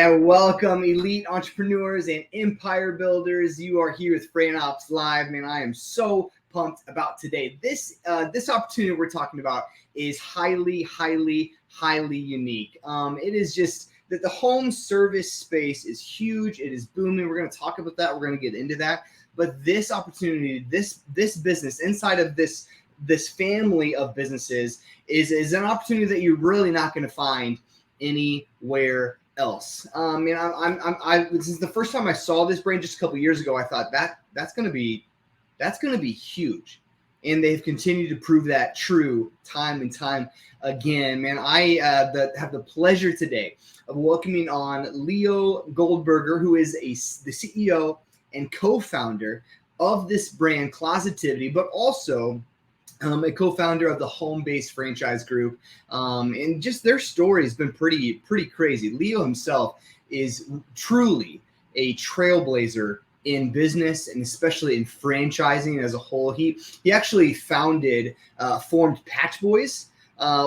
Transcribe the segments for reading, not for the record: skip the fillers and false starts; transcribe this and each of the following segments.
And welcome, elite entrepreneurs and empire builders. You are here with FranOps Live, man. I am so pumped about today. This opportunity we're talking about is highly unique. It is just that the home service space is huge. It is booming. We're going to talk about that. We're going to get into that. But this opportunity, this business inside of this family of businesses is an opportunity that you're really not going to find anywhere else. This is the first time I saw this brand just a couple years ago. I thought that's going to be huge, and they've continued to prove that true time and time again. Man, I have the pleasure today of welcoming on Leo Goldberger, who is the CEO and co-founder of this brand, Clozetivity, but also a co-founder of the home-based franchise group, and just their story has been pretty crazy. Leo himself is truly a trailblazer in business and especially in franchising as a whole. He actually formed Patch Boys,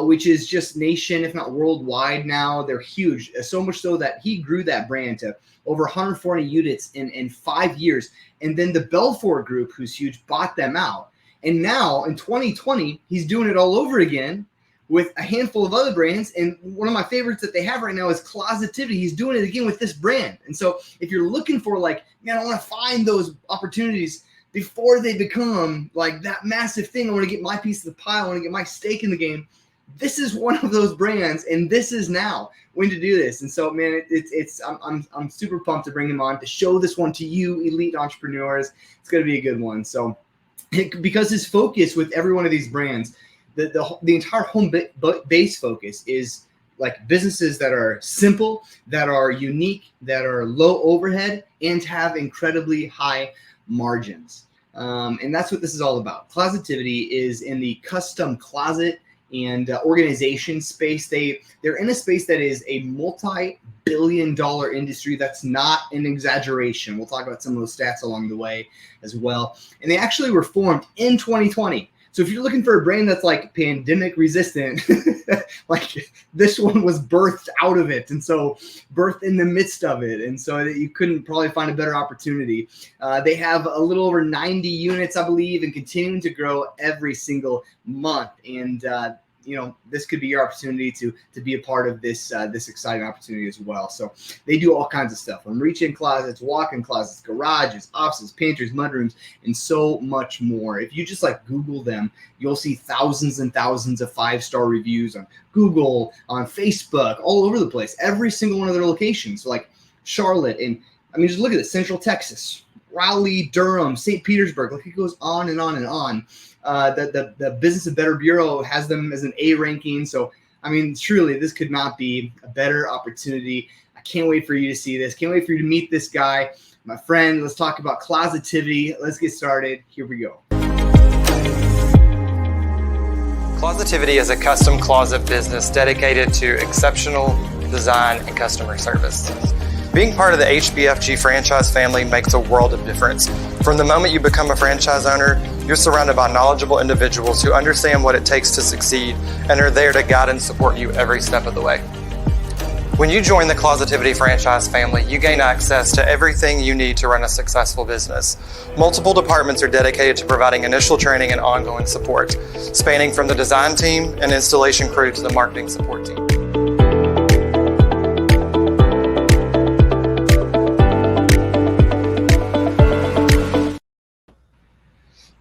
which is just nation, if not worldwide now. They're huge, so much so that he grew that brand to over 140 units in 5 years. And then the Belfour Group, who's huge, bought them out. And now in 2020, he's doing it all over again with a handful of other brands. And one of my favorites that they have right now is Clozetivity. He's doing it again with this brand. And so if you're looking for like, man, I want to find those opportunities before they become like that massive thing. I want to get my piece of the pie. I want to get my stake in the game. This is one of those brands, and this is now when to do this. And so, man, I'm super pumped to bring him on to show this one to you, elite entrepreneurs. It's going to be a good one. So, because his focus with every one of these brands, the entire home base focus is like businesses that are simple, that are unique, that are low overhead, and have incredibly high margins. And that's what this is all about. Clozetivity is in the custom closet and organization space. They're in a space that is a multi-billion-dollar industry. That's not an exaggeration. We'll talk about some of those stats along the way as well. And they actually were formed in 2020. So if you're looking for a brand that's like pandemic resistant, like this one was birthed out of it. And so birthed in the midst of it. And so you couldn't probably find a better opportunity. They have a little over 90 units, I believe, and continuing to grow every single month. And, this could be your opportunity to be a part of this exciting opportunity as well. So they do all kinds of stuff, from reach-in closets, walk-in closets, garages, offices, pantries, mudrooms, and so much more. If you just like Google them, you'll see thousands and thousands of 5-star reviews on Google, on Facebook, all over the place. Every single one of their locations, so like Charlotte, and I mean, just look at it: Central Texas, Raleigh, Durham, St. Petersburg. Like, it goes on and on and on. The Business of Better Bureau has them as an A ranking. So, I mean, truly, this could not be a better opportunity. I can't wait for you to see this. Can't wait for you to meet this guy, my friend. Let's talk about Clozetivity. Let's get started. Here we go. Clozetivity is a custom closet business dedicated to exceptional design and customer service. Being part of the HBFG franchise family makes a world of difference. From the moment you become a franchise owner, you're surrounded by knowledgeable individuals who understand what it takes to succeed and are there to guide and support you every step of the way. When you join the Clozetivity franchise family, you gain access to everything you need to run a successful business. Multiple departments are dedicated to providing initial training and ongoing support, spanning from the design team and installation crew to the marketing support team.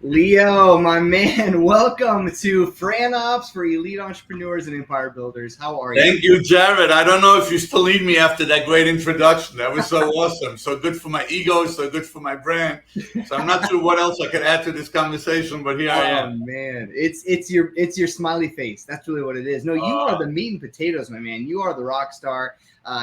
Leo, my man, welcome to FranOps for elite entrepreneurs and empire builders. How are you? Thank you, Jared. I don't know if you still need me after that great introduction. That was so awesome. So good for my ego, so good for my brand. So I'm not sure what else I could add to this conversation, but here I am. Oh man, it's your smiley face. That's really what it is. No, you are the meat and potatoes, my man. You are the rock star.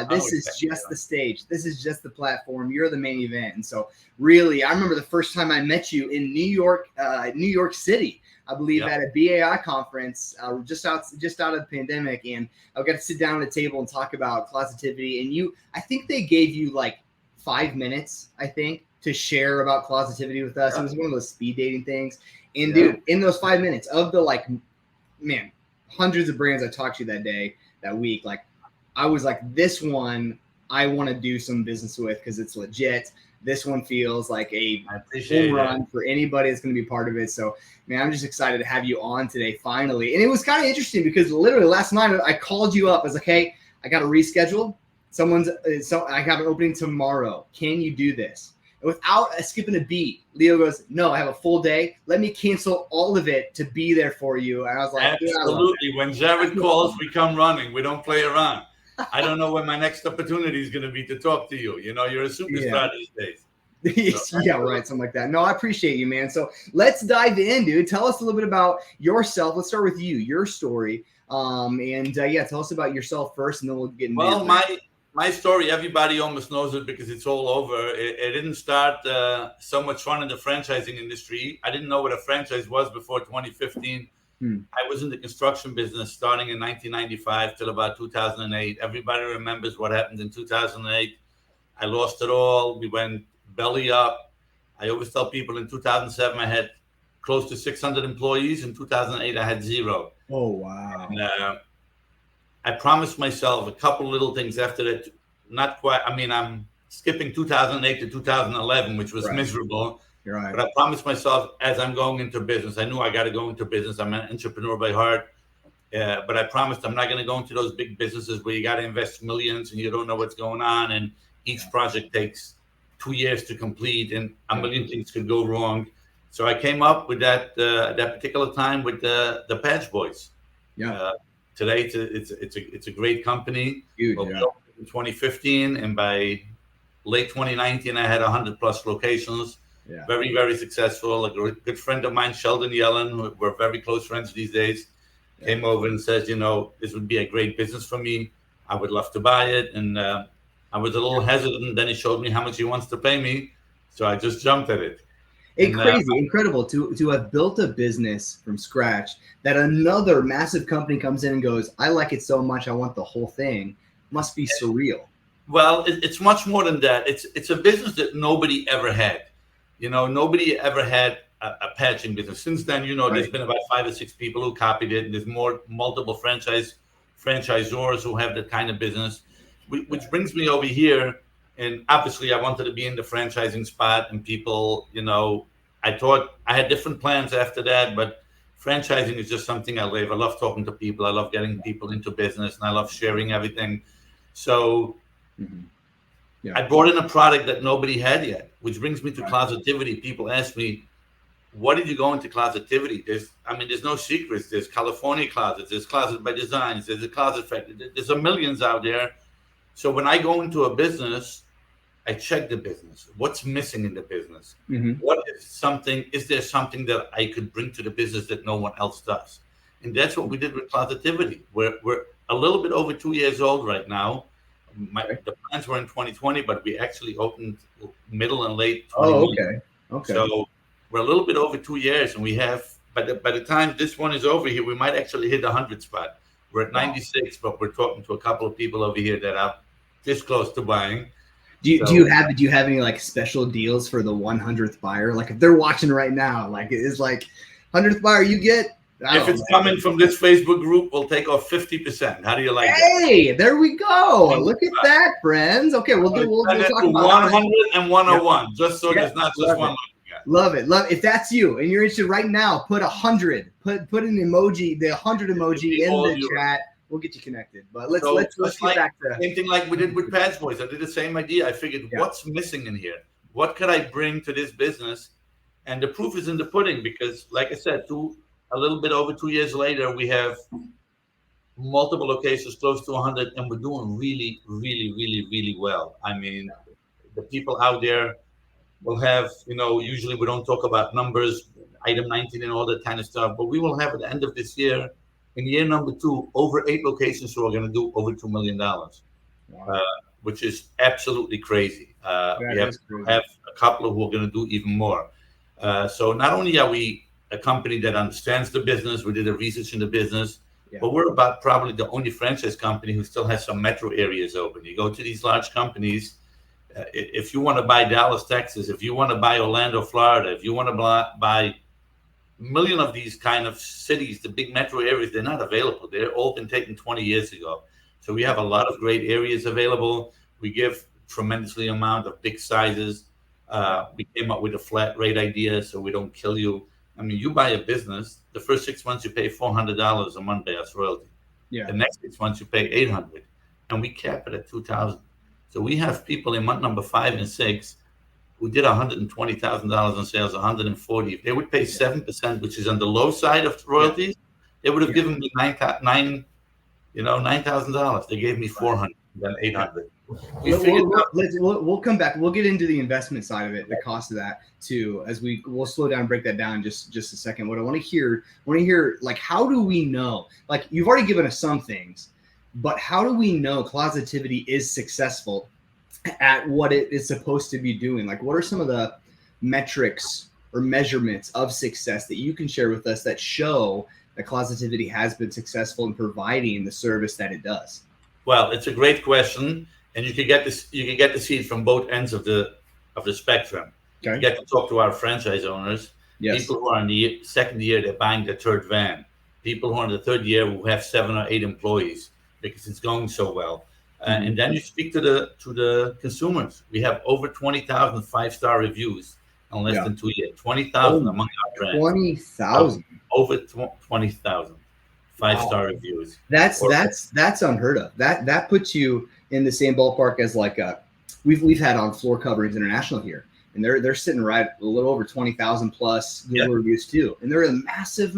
This is just the stage. This is just the platform. You're the main event. And so really, I remember the first time I met you in New York City, I believe, at a BAI conference, just out of the pandemic. And I got to sit down at a table and talk about Clozetivity. And I think they gave you like 5 minutes, I think, to share about Clozetivity with us. It was one of those speed dating things. And dude, in those 5 minutes of the hundreds of brands I talked to that week, I was like, this one I want to do some business with because it's legit. This one feels like a home run for anybody that's going to be part of it. So, man, I'm just excited to have you on today finally. And it was kind of interesting because literally last night I called you up. I was like, hey, I got to reschedule. I have an opening tomorrow. Can you do this? And without skipping a beat, Leo goes, no, I have a full day. Let me cancel all of it to be there for you. And I was like, absolutely. When Jared calls, we come running. We don't play around. I don't know when my next opportunity is going to be to talk to you. You know, you're a superstar these days. So, yeah, right. Something like that. No, I appreciate you, man. So let's dive in, dude. Tell us a little bit about yourself. Let's start with you, your story. Tell us about yourself first, and then we'll get into it. My story, everybody almost knows it because it's all over. It didn't start so much fun in the franchising industry. I didn't know what a franchise was before 2015. I was in the construction business starting in 1995 till about 2008. Everybody remembers what happened in 2008. I lost it all. We went belly up. I always tell people in 2007 I had close to 600 employees. In 2008 I had 0. Oh, wow. And, I promised myself a couple little things after that. Not quite. I mean, I'm skipping 2008 to 2011, which was miserable. You're right. But I promised myself as I'm going into business, I knew I got to go into business. I'm an entrepreneur by heart. But I promised I'm not going to go into those big businesses where you got to invest millions and you don't know what's going on. And each project takes 2 years to complete and a million things could go wrong. So I came up with that particular time with the Patch Boys. Yeah. Today, it's a great company. Huge, we opened in 2015, and by late 2019, I had 100+ locations. Yeah. Very, very successful. A good friend of mine, Sheldon Yellen, we're very close friends these days, came over and says, this would be a great business for me. I would love to buy it. And I was a little hesitant. Then he showed me how much he wants to pay me. So I just jumped at it. Incredible to have built a business from scratch that another massive company comes in and goes, I like it so much, I want the whole thing. Must be surreal. Well, it's much more than that. It's a business that nobody ever had. Nobody ever had a patching business. Since then, there's been about 5 or 6 people who copied it, and there's multiple franchisors who have that kind of business, which brings me over here. And obviously, I wanted to be in the franchising spot, and people, I thought I had different plans after that, but franchising is just something I live. I love talking to people. I love getting people into business, and I love sharing everything. So I brought in a product that nobody had yet, which brings me to Clozetivity. People ask me, what did you go into Clozetivity? There's no secrets. There's California closets. There's Closet by Designs. There's a Closet Factory. There's a millions out there. So when I go into a business, I check the business. What's missing in the business? Is there something that I could bring to the business that no one else does? And that's what we did with Clozetivity. We're a little bit over 2 years old right now. The plans were in 2020, but we actually opened middle and late 2020. Okay. So we're a little bit over 2 years, and we have, by the time this one is over here, we might actually hit the 100 spot. We're at 96, but we're talking to a couple of people over here that are this close to buying. Do you have any like special deals for the 100th buyer? Like if they're watching right now, like it's like 100th buyer, you get. If it's coming from this Facebook group, we'll take off 50%. How do you like that? Hey, there we go. Look at that, friends. Okay, we'll talk about 100 and 101, just so there's not just one. Love it. If that's you and you're interested right now, put 100. Put an emoji, the 100 emoji in the chat. We'll get you connected. But let's get back to same thing like we did with Patch Boys. I did the same idea. I figured, what's missing in here? What could I bring to this business? And the proof is in the pudding because, like I said, a little bit over 2 years later, we have multiple locations, close to 100, and we're doing really, really, really, really well. I mean, the people out there will have, usually we don't talk about numbers, item 19 and all that kind of stuff, but we will have at the end of this year, in year number 2, over 8 locations who are going to do over $2 million, which is absolutely crazy. We have a couple who are going to do even more. So not only are we a company that understands the business, we did a research in the business, but we're about probably the only franchise company who still has some metro areas open. You go to these large companies, if you want to buy Dallas, Texas, if you want to buy Orlando, Florida, if you want to buy a million of these kind of cities, the big metro areas, they're not available. They're all been taken 20 years ago. So we have a lot of great areas available. We give tremendously amount of big sizes. We came up with a flat rate idea so we don't kill you. I mean, you buy a business, the first 6 months you pay $400 a month as royalty. Yeah. The next 6 months you pay $800, and we cap it at $2,000. So we have people in month number 5 and 6 who did $120,000 in sales, 140. If they would pay 7%, which is on the low side of royalties, they would have given me $9,000. They gave me $400, then $800. We'll come back. We'll get into the investment side of it, the cost of that too, as we'll slow down and break that down in just a second. What I want to hear, like, how do we know? Like, you've already given us some things, but how do we know Clozetivity is successful at what it is supposed to be doing? Like, what are some of the metrics or measurements of success that you can share with us that show that Clozetivity has been successful in providing the service that it does? Well, it's a great question, and you can get to see it from both ends of the spectrum. Okay. You get to talk to our franchise owners, people who are in the second year, they're buying their third van, people who are in the third year who have 7 or 8 employees because it's going so well. And then you speak to the consumers. We have over 20,000 5-star reviews in less than 2 years. 20,000 among our brands. 20,000. Over 20,000 5-star reviews. That's unheard of. That puts you in the same ballpark as like we've had on Floor Coverings International here, and they're sitting right a little over 20,000 plus Google reviews too, and they're a massive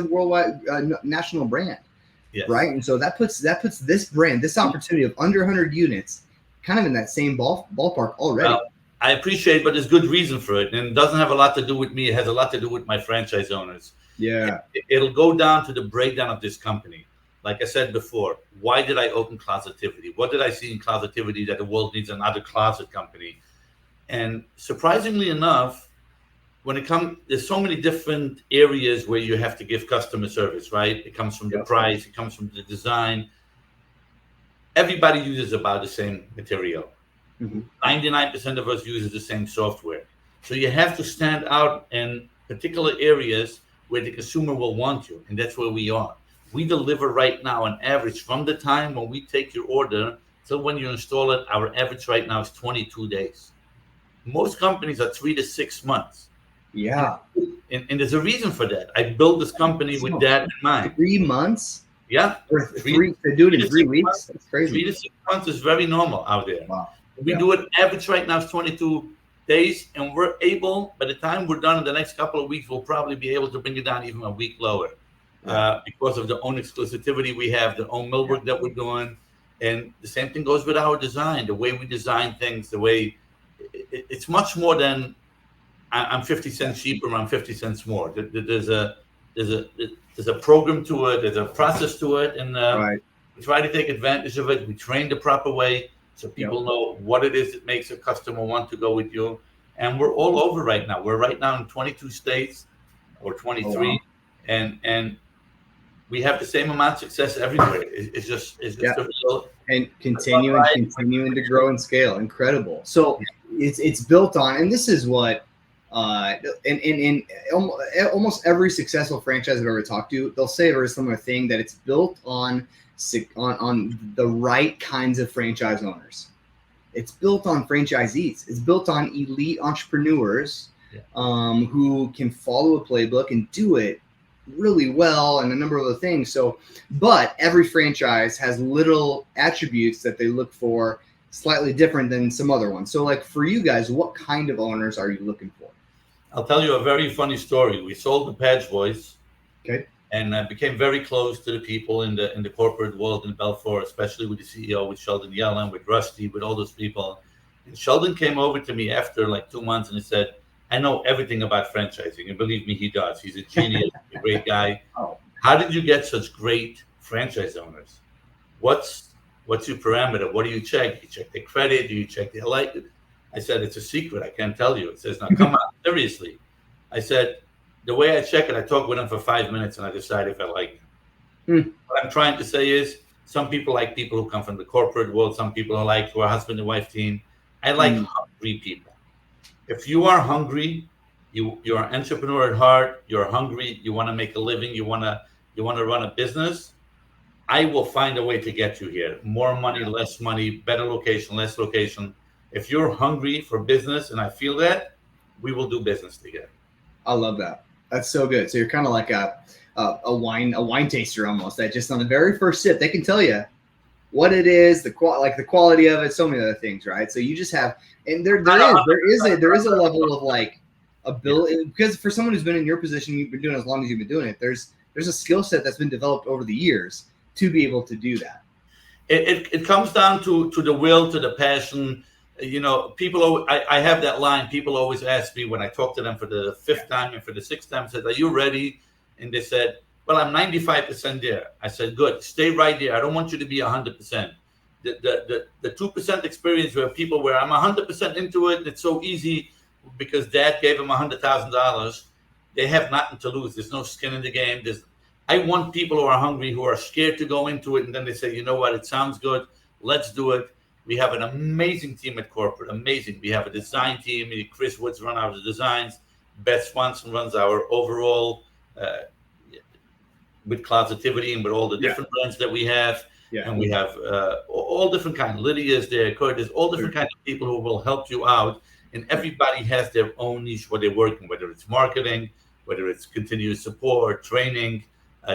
worldwide national brand. Yes. Right. And so that puts this brand, this opportunity of under 100 units, kind of in that same ballpark already. Well, I appreciate it, but there's good reason for it. And it doesn't have a lot to do with me. It has a lot to do with my franchise owners. Yeah. It'll go down to the breakdown of this company. Like I said before, why did I open Clozetivity? What did I see in Clozetivity that the world needs another closet company? And surprisingly enough, when it comes, there's so many different areas where you have to give customer service, right? It comes from the price, it comes from the design. Everybody uses about the same material. 99% of us uses the same software. So you have to stand out in particular areas where the consumer will want you, and that's where we are. We deliver right now on average from the time when we take your order till when you install it, our average right now is 22 days. Most companies are 3 to 6 months. Yeah. And there's a reason for that. I built this company with that in mind. 3 months? Yeah. Or to do it in 3 weeks? That's crazy. 3 to 6 months is very normal out there. Wow. We do it average right now is 22 days, and we're able, by the time we're done in the next couple of weeks, we'll probably be able to bring it down even a week lower because of the own exclusivity we have, the own millwork that we're doing. And the same thing goes with our design, the way we design things, the way it's much more than I'm 50 cents cheaper, I'm 50 cents more. There's a program to it, there's a process to it, and we try to take advantage of it. We train the proper way so people know what it is that makes a customer want to go with you. And we're all over right now. We're right now in 22 states or 23, and we have the same amount of success everywhere. It's just a real, and continuing to grow and scale. Incredible. So it's built on, and this is what in almost every successful franchise I've ever talked to, they'll say a very similar thing, that it's built on the right kinds of franchise owners. It's built on franchisees. It's built on elite entrepreneurs who can follow a playbook and do it really well, and a number of other things. So, but every franchise has little attributes that they look for slightly different than some other ones. So, like, for you guys, what kind of owners are you looking for? I'll tell you a very funny story. We sold the Patch Boys. Okay. And I became very close to the people in the corporate world in Belfort, especially with the CEO, with Sheldon Yellen, with Rusty, with all those people. And Sheldon came over to me after like 2 months and he said, I know everything about franchising. And believe me, he does. He's a genius, a great guy. How did you get such great franchise owners? What's your parameter? What do you check? You check their credit? Do you check their like? I said, it's a secret. I can't tell you. It says, now come on, seriously. I said, the way I check it, I talk with them for 5 minutes and I decide if I like them. What I'm trying to say is, some people like people who come from the corporate world. Some people are like who are husband and wife team. I like hungry people. If you are hungry, you're an entrepreneur at heart. You're hungry. You want to make a living. You want to run a business. I will find a way to get you here. More money, less money, better location, less location. If you're hungry for business, and I feel that, we will do business together. I love that. That's so good. So you're kind of like a wine taster almost. That just on the very first sip, they can tell you what it is, the quality of it, so many other things, right? So you just have, and there is a level of like ability, because for someone who's been in your position, you've been doing it as long as you've been doing it. There's a skill set that's been developed over the years to be able to do that. It comes down to the will, to the passion. You know, people. I have that line. People always ask me when I talk to them for the fifth time and for the sixth time, said, "Are you ready?" And they said, "Well, I'm 95% there." I said, "Good, stay right there. I don't want you to be 100%. The 2% experience where I'm 100% into it. It's so easy because Dad gave them $100,000. They have nothing to lose. There's no skin in the game. I want people who are hungry, who are scared to go into it, and then they say, you know what, it sounds good. Let's do it." We have an amazing team at corporate, amazing. We have a design team. Chris Woods runs our designs. Beth Swanson runs our overall with Clozetivity and with all the different brands that we have. Yeah. And we have all different kinds. Lydia's there, Curtis, all different kinds of people who will help you out. And everybody has their own niche where they're working, whether it's marketing, whether it's continuous support, training,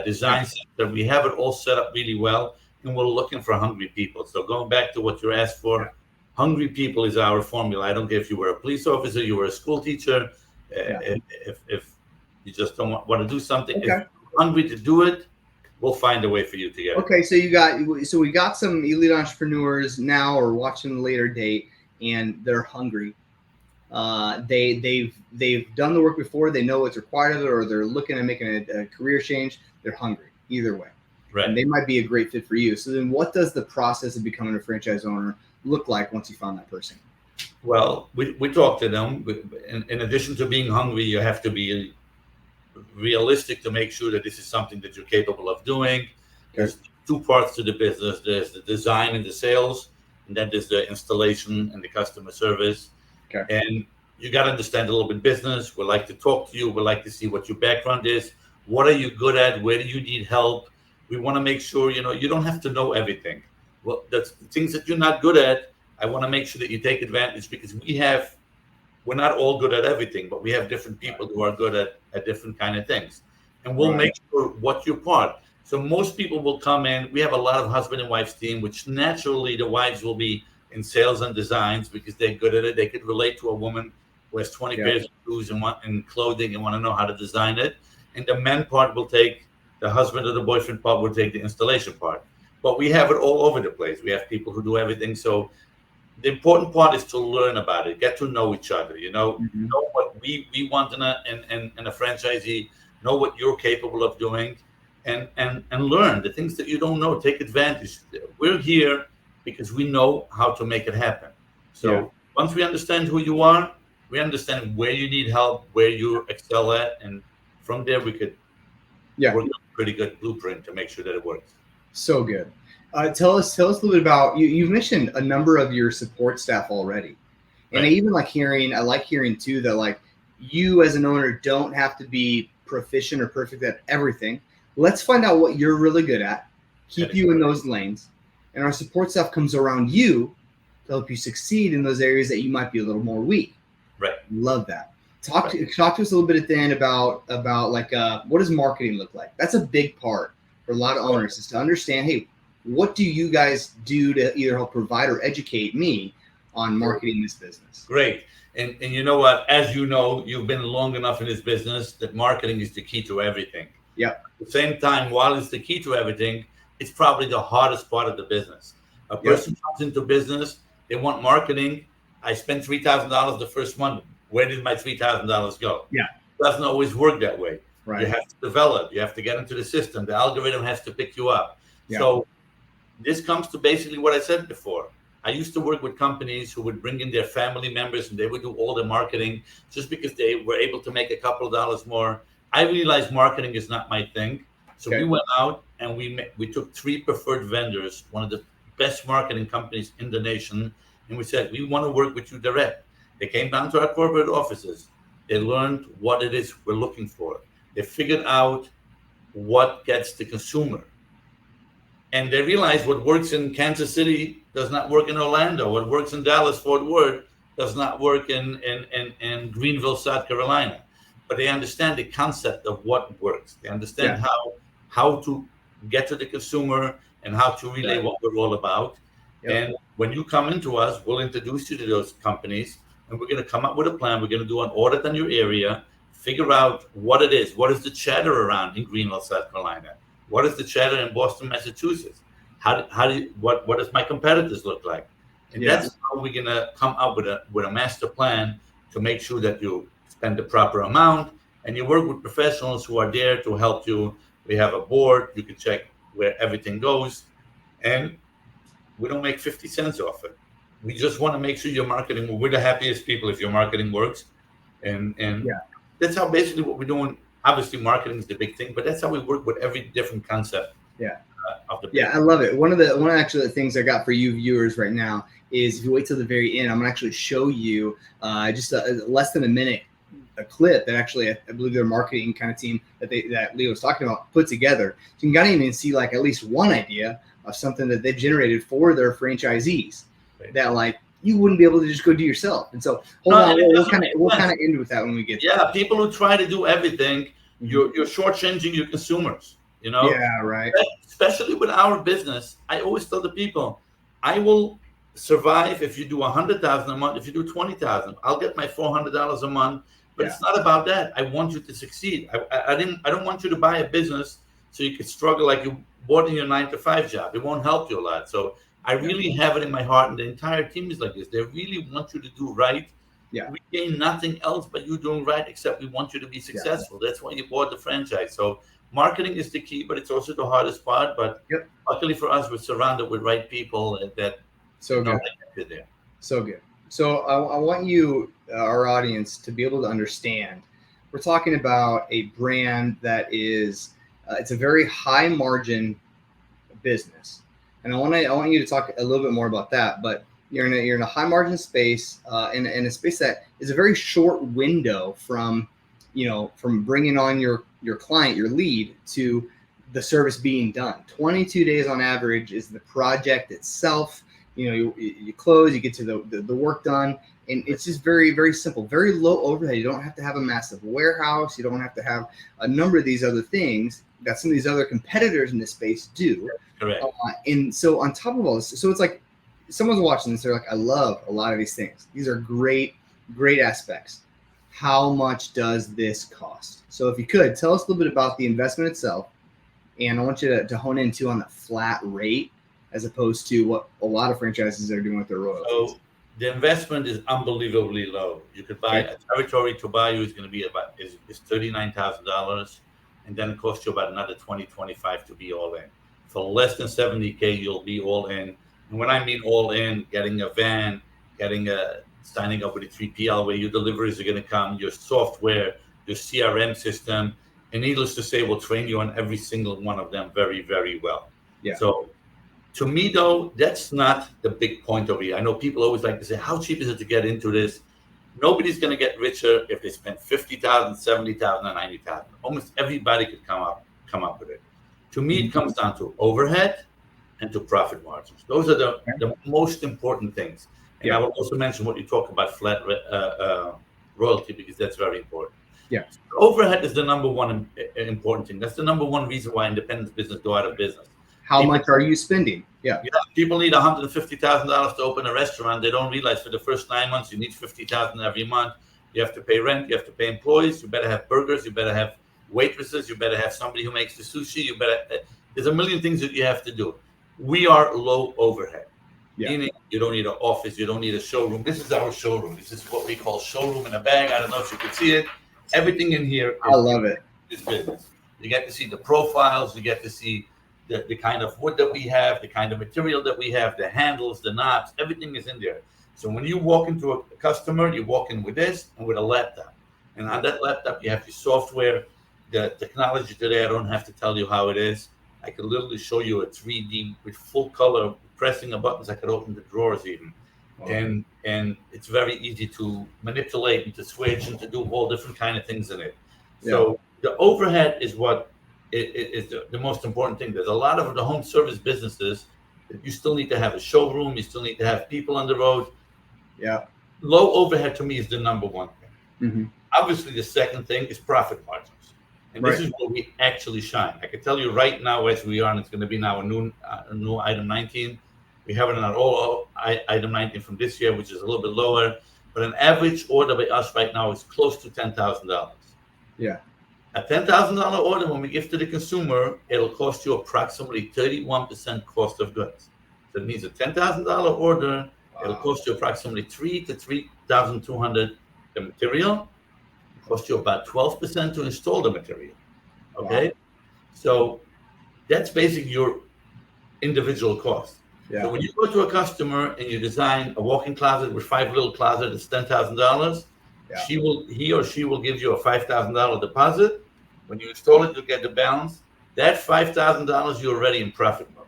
design center. We have it all set up really well. And we're looking for hungry people. So going back to what you asked for, hungry people is our formula. I don't care if you were a police officer, you were a school teacher. If you just don't want to do something, if you're hungry to do it, we'll find a way for you to get it. Okay, so we got some elite entrepreneurs now or watching the later date, and they're hungry. They've done the work before. They know what's required of it, or they're looking at making a career change. They're hungry either way. Right. And they might be a great fit for you. So then what does the process of becoming a franchise owner look like once you found that person? Well, we talk to them. In addition to being hungry, you have to be realistic to make sure that this is something that you're capable of doing. There's two parts to the business. There's the design and the sales, and then there's the installation and the customer service. And you got to understand a little bit business. We like to talk to you. We like to see what your background is. What are you good at? Where do you need help? We want to make sure, you don't have to know everything. Well, that's the things that you're not good at. I want to make sure that you take advantage, because we're not all good at everything, but we have different people who are good at different kind of things. And we'll make sure what your part. So most people will come in. We have a lot of husband and wives team, which naturally the wives will be in sales and designs because they're good at it. They could relate to a woman who has 20 pairs of shoes and clothing and want to know how to design it. And the men part will take, the husband or the boyfriend part will take the installation part. But we have it all over the place. We have people who do everything. So the important part is to learn about it, get to know each other, know what we want in a franchisee, know what you're capable of doing, and learn the things that you don't know. Take advantage. We're here because we know how to make it happen. So once we understand who you are, we understand where you need help, where you excel at, and from there we could work a pretty good blueprint to make sure that it works. So good. Tell us a little bit about you've mentioned a number of your support staff already. And I like hearing too that like you as an owner don't have to be proficient or perfect at everything. Let's find out what you're really good at, keep you in those lanes, and our support staff comes around you to help you succeed in those areas that you might be a little more weak. Right. Love that. Talk to us a little bit at the end about like what does marketing look like? That's a big part for a lot of owners, is to understand, hey, what do you guys do to either help provide or educate me on marketing this business? Great. And you know what? As you know, you've been long enough in this business that marketing is the key to everything. Yep. At the same time, while it's the key to everything, it's probably the hardest part of the business. A person comes into business, they want marketing. I spent $3,000 the first month. Where did my $3,000 go? Yeah. It doesn't always work that way. Right. You have to develop. You have to get into the system. The algorithm has to pick you up. Yeah. So this comes to basically what I said before. I used to work with companies who would bring in their family members and they would do all the marketing just because they were able to make a couple of dollars more. I realized marketing is not my thing. So we went out and we took 3 preferred vendors, one of the best marketing companies in the nation. And we said, we want to work with you direct. They came down to our corporate offices. They learned what it is we're looking for. They figured out what gets the consumer. And they realize what works in Kansas City does not work in Orlando. What works in Dallas, Fort Worth does not work in Greenville, South Carolina. But they understand the concept of what works. They understand how to get to the consumer and how to relay what we're all about. Yep. And when you come into us, we'll introduce you to those companies, and we're going to come up with a plan. We're going to do an audit on your area, figure out what it is. What is the chatter around in Greenville, South Carolina? What is the chatter in Boston, Massachusetts? What does my competitors look like? And that's how we're gonna come up with a master plan to make sure that you spend the proper amount and you work with professionals who are there to help you. We have a board, you can check where everything goes, and we don't make 50 cents off it. We just want to make sure your marketing, we're the happiest people if your marketing works. And that's how basically what we're doing. Obviously, marketing is the big thing, but that's how we work with every different concept. Of the business. I love it. One of the things I got for you viewers right now is if you wait till the very end, I'm gonna actually show you just less than a minute a clip that actually I believe their marketing kind of team that Leo was talking about put together. So you can kind of even see like at least one idea of something that they've generated for their franchisees that like you wouldn't be able to just go do yourself. And so we'll kind of end with that when we get there. People who try to do everything, you're shortchanging your consumers. You know, right. Especially with our business, I always tell the people, I will survive if you do $100,000 a month. If you do $20,000, I'll get my $400 a month. But it's not about that. I want you to succeed. I don't want you to buy a business so you could struggle like you bought in your 9-to-5 job. It won't help you a lot. So I really have it in my heart, and the entire team is like this. They really want you to do right. We gain nothing else but you doing right, except we want you to be successful. That's why you bought the franchise. So marketing is the key, but it's also the hardest part. But luckily for us, we're surrounded with right people that get there. So good. So I want you, our audience, to be able to understand. We're talking about a brand that is it's a very high margin business, and I want you to talk a little bit more about that. But you're in a high margin space, in a space that is a very short window from bringing on your client, your lead, to the service being done. 22 days on average is the project itself. You close, you get to the work done, and it's just very, very simple, very low overhead. You don't have to have a massive warehouse. You don't have to have a number of these other things that some of these other competitors in this space do. Correct. And so on top of all this, so it's like someone's watching this, they're like, I love a lot of these things. These are great, great aspects. How much does this cost? So if you could, tell us a little bit about the investment itself. And I want you to hone in too on the flat rate as opposed to what a lot of franchises are doing with their royalties. So the investment is unbelievably low. You could buy a territory to buy you is going to be is $39,000, and then it costs you about another $20,000-$25,000 to be all in. For less than $70,000, you'll be all in. And when I mean all in, getting a van, signing up with a 3PL where your deliveries are going to come, your software, your CRM system, and needless to say, we'll train you on every single one of them very, very well. So to me, though, that's not the big point over here. I know people always like to say, how cheap is it to get into this? Nobody's going to get richer if they spend $50,000, $70,000, or $90,000. Almost everybody could come up with it. To me, it comes down to overhead and to profit margins. Those are the most important things. And I will also mention what you talk about flat royalty, because that's very important. Overhead is the number one important thing. That's the number one reason why independent business go out of business. How much are you spending? People need $150,000 to open a restaurant. They don't realize for the first 9 months you need $50,000 every month. You have to pay rent. You have to pay employees. You better have burgers. You better have waitresses. You better have somebody who makes the sushi. There's a million things that you have to do. We are low overhead. Meaning you don't need an office. You don't need a showroom. This is our showroom. This is what we call showroom in a bag. I don't know if you can see it. Everything in here. I love it. Is business. You get to see the profiles. You get to see the kind of wood that we have, the kind of material that we have, the handles, the knobs, everything is in there. So when you walk into a customer, you walk in with this and with a laptop. And on that laptop, you have your software, the technology today. I don't have to tell you how it is. I could literally show you a 3D with full color, pressing a buttons. I could open the drawers even. Wow. And it's very easy to manipulate and to switch and to do all different kind of things in it. So the overhead is what is the most important thing. There's a lot of the home service businesses that you still need to have a showroom. You still need to have people on the road. Yeah. Low overhead to me is the number one thing. Mm-hmm. Obviously, the second thing is profit margins. And this is where we actually shine. I can tell you right now, as we are, and it's going to be now a new item 19. We have it in our old item 19 from this year, which is a little bit lower. But an average order by us right now is close to $10,000. Yeah. A $10,000 order, when we give to the consumer, it'll cost you approximately 31% cost of goods. So it means a $10,000 order, it'll cost you approximately $3,000 to $3,200 the material. It costs you about 12% to install the material. Okay, wow. So that's basically your individual cost. Yeah. So when you go to a customer and you design a walk-in closet with 5 little closets, it's $10,000. Yeah. He or she will give you a $5,000 deposit. When you install it, you'll get the balance. That $5,000, you're already in profit mode.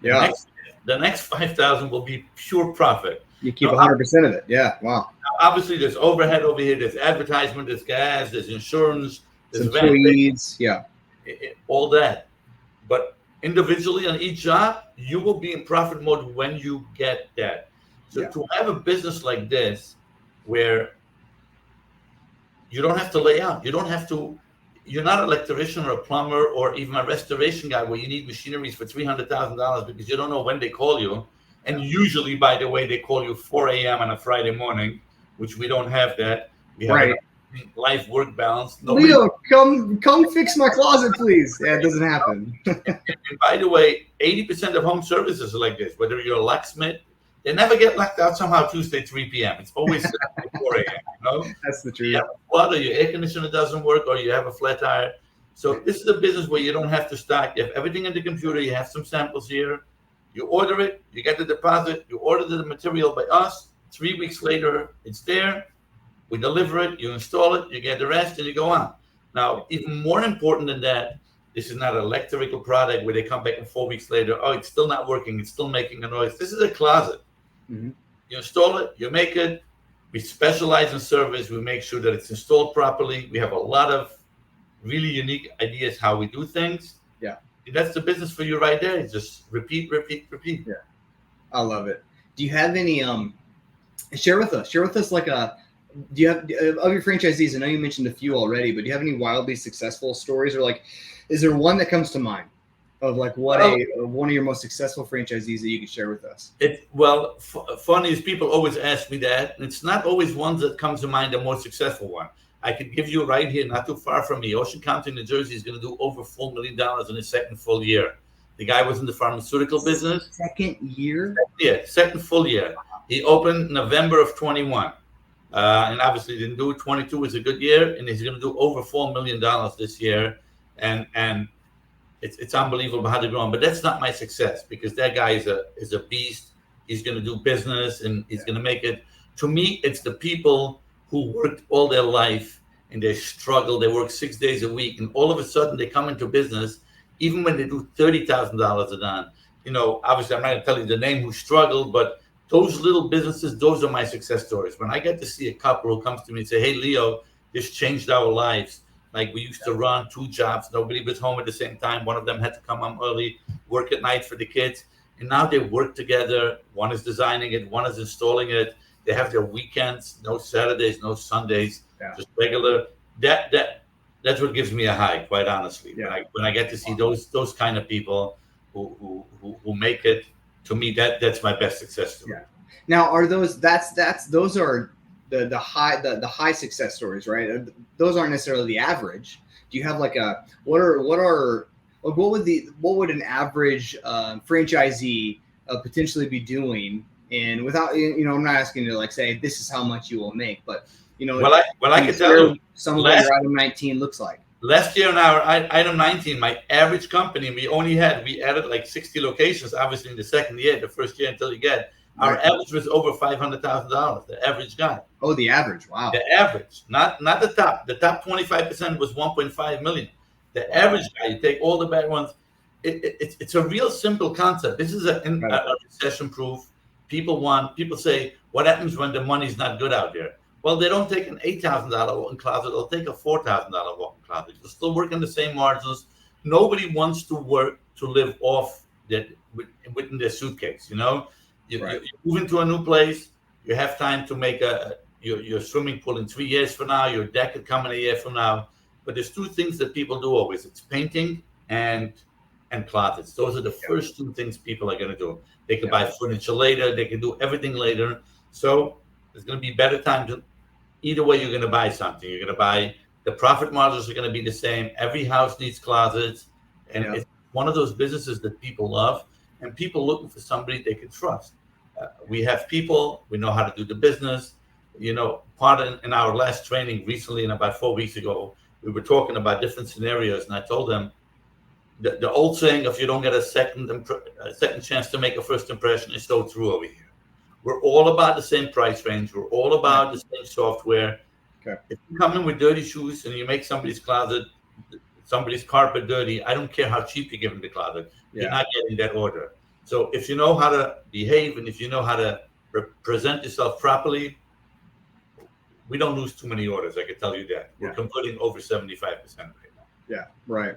Yeah. The next $5,000 will be pure profit. You keep 100% of it. Yeah. Wow. Now, obviously, there's overhead over here. There's advertisement. There's gas. There's insurance. There's employees. Yeah. All that. But individually on each job, you will be in profit mode when you get that. So to have a business like this, where you don't have to lay out, you're not an electrician or a plumber or even a restoration guy where you need machineries for $300,000 because you don't know when they call you. And usually, by the way, they call you 4 a.m. on a Friday morning, which we don't have that. We have a life-work balance. Leo, come fix my closet, please. Yeah, it doesn't happen. And by the way, 80% of home services are like this. Whether you're a locksmith, they never get locked out somehow Tuesday, 3 p.m. It's always 4 a.m., you know? That's the truth. You have a flood, or your air conditioner doesn't work, or you have a flat tire. So this is a business where you don't have to stock. You have everything in the computer. You have some samples here. You order it. You get the deposit. You order the material by us. 3 weeks later, it's there. We deliver it. You install it. You get the rest, and you go on. Now, even more important than that, this is not an electrical product where they come back in 4 weeks later. Oh, it's still not working. It's still making a noise. This is a closet. Mm-hmm. You install it. You make it. We specialize in service. We make sure that it's installed properly. We have a lot of really unique ideas how we do things. Yeah. And that's the business for you right there. It's just repeat. Yeah. I love it. Do you have any, share with us like do you have, of your franchisees, I know you mentioned a few already, but do you have any wildly successful stories, or like, is there one that comes to mind of like one of your most successful franchisees that you can share with us? Funny is people always ask me that. And it's not always one that comes to mind, the most successful one. I could give you right here, not too far from me. Ocean County, New Jersey is going to do over $4 million in his second full year. The guy was in the pharmaceutical business. Second year? Yeah, second full year. He opened November of 21. And obviously didn't do it. 22 was a good year, and he's going to do over $4 million this year. And it's unbelievable how they're growing. But that's not my success, because that guy is a beast. He's going to do business, and he's going to make it. To me, it's the people who worked all their life and they struggle. They work 6 days a week, and all of a sudden they come into business, even when they do $30,000 a don. You know, obviously I'm not going to tell you the name who struggled, but those little businesses, those are my success stories. When I get to see a couple who comes to me and say, hey, Leo, this changed our lives. Like, we used to run 2 jobs. Nobody was home at the same time. One of them had to come home early, work at night for the kids. And now they work together. One is designing it. One is installing it. They have their weekends, no Saturdays, no Sundays, just regular. That's what gives me a high, quite honestly. Yeah. When I get to see those kind of people who make it, to me, that's my best success story. Yeah. Now, are those those are the high success stories, right? Those aren't necessarily the average. Do you have like what would an average franchisee potentially be doing? And without, I'm not asking you to like say this is how much you will make, but I can tell you some of what your item 19 looks like. Last year in our item 19, my average company, we added like 60 locations, obviously in the second year, the first year until you get. Our average was over $500,000, the average guy. Oh, the average. Wow. The average, not the top. The top 25% was 1.5 million. The average guy, you take all the bad ones. It's a real simple concept. This is a recession proof. People say, what happens when the money's not good out there? Well, they don't take an $8,000 walk-in closet. They'll take a $4,000 walk-in closet. You'll still work in the same margins. nobody wants to live off within their suitcase. You move into a new place, you have time to make your swimming pool in 3 years from now, your deck could come in a year from now. But there's two things that people do always. It's painting and closets. Those are the first two things people are going to do. They can buy furniture later. They can do everything later. So there's going to be better time to, either way you're going to buy something. You're going to buy, the profit margins are going to be the same. Every house needs closets. And it's one of those businesses that people love, and people looking for somebody they can trust. We have people, we know how to do the business. In our last training recently, and about 4 weeks ago, we were talking about different scenarios, and I told them the old saying, if you don't get a second chance to make a first impression, is so true over here. We're all about the same price range. We're all about the same software. Okay. If you come in with dirty shoes and you make somebody's closet, somebody's carpet dirty, I don't care how cheap you give them the closet. You're not getting that order. So if you know how to behave and if you know how to present yourself properly, we don't lose too many orders. I can tell you that. We're converting over 75% right now. Yeah, right.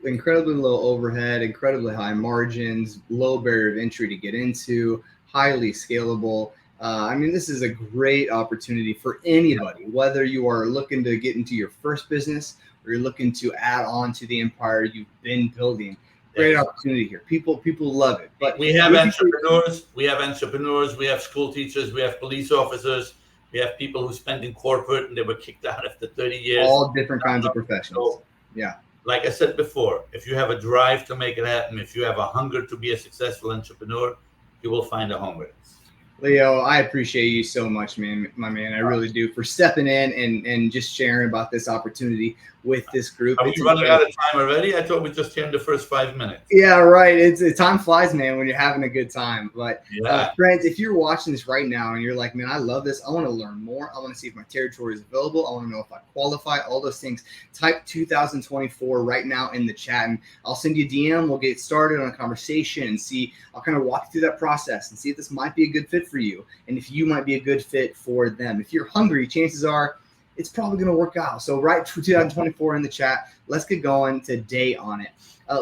Incredibly low overhead, incredibly high margins, low barrier of entry to get into, highly scalable. This is a great opportunity for anybody, whether you are looking to get into your first business or you're looking to add on to the empire you've been building. Great opportunity here. People love it. But we have entrepreneurs, we have school teachers, we have police officers, we have people who spend in corporate and they were kicked out after 30 years. All different kinds of professionals. So, like I said before, if you have a drive to make it happen, if you have a hunger to be a successful entrepreneur, you will find a home with us. Leo, I appreciate you so much, man, my man. I really do, for stepping in and just sharing about this opportunity with this group. Are we running out of time already? I thought we just came the first 5 minutes. Yeah, right. Time flies, man, when you're having a good time. But friends, if you're watching this right now and you're like, man, I love this. I want to learn more. I want to see if my territory is available. I want to know if I qualify, all those things. Type 2024 right now in the chat and I'll send you a DM. We'll get started on a conversation and see. I'll kind of walk you through that process and see if this might be a good fit for you and if you might be a good fit for them. If you're hungry, chances are it's probably going to work out. So write 2024 in the chat. Let's get going today on it.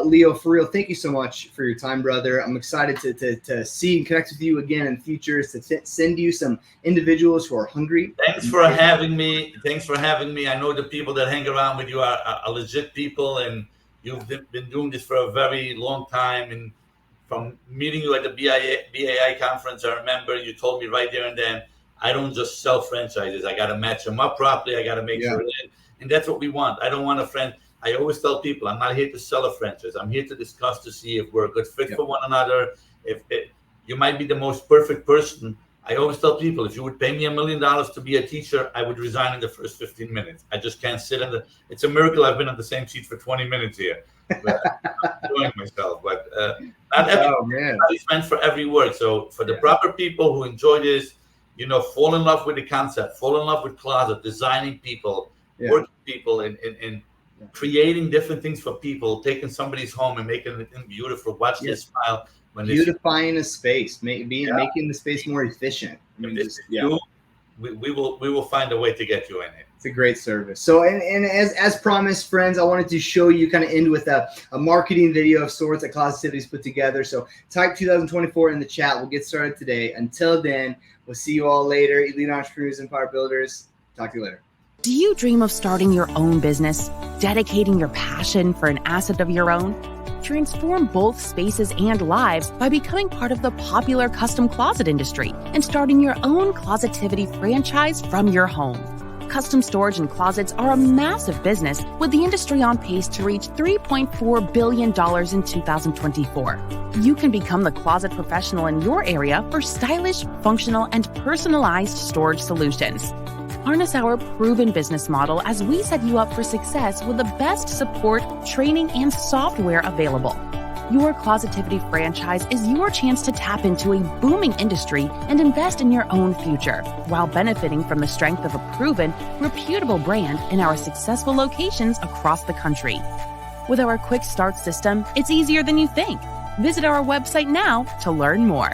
Leo, for real, thank you so much for your time, brother. I'm excited to see and connect with you again in the future, to send you some individuals who are hungry. Thanks for having me. I know the people that hang around with you are legit people, and you've been doing this for a very long time. And from meeting you at the BAI conference, I remember you told me right there and then, I don't just sell franchises. I got to match them up properly. I got to make sure that, and that's what we want. I don't want a friend. I always tell people, I'm not here to sell a franchise. I'm here to discuss to see if we're a good fit for one another. If you might be the most perfect person. I always tell people, if you would pay me $1 million to be a teacher, I would resign in the first 15 minutes. I just can't sit it's a miracle I've been on the same seat for 20 minutes here. But I'm enjoying myself. But not everybody's meant for every work. So for the proper people who enjoy this, fall in love with the concept, fall in love with closet, designing people, working people, and creating different things for people, taking somebody's home and making it beautiful. Watch this smile. Beautifying a space, making the space more efficient. We will find a way to get you in it. It's a great service. So, and as promised, friends, I wanted to show you, kind of end with a marketing video of sorts that Clozetivity's put together. So type 2024 in the chat. We'll get started today. Until then, we'll see you all later. Elite Entrepreneurs, Empire Builders. Talk to you later. Do you dream of starting your own business, dedicating your passion for an asset of your own? Transform both spaces and lives by becoming part of the popular custom closet industry and starting your own Clozetivity franchise from your home. Custom storage and closets are a massive business, with the industry on pace to reach $3.4 billion in 2024. You can become the closet professional in your area for stylish, functional, and personalized storage solutions. Harness our proven business model as we set you up for success with the best support, training, and software available. Your Clozetivity franchise is your chance to tap into a booming industry and invest in your own future, while benefiting from the strength of a proven, reputable brand in our successful locations across the country. With our quick start system, it's easier than you think. Visit our website now to learn more.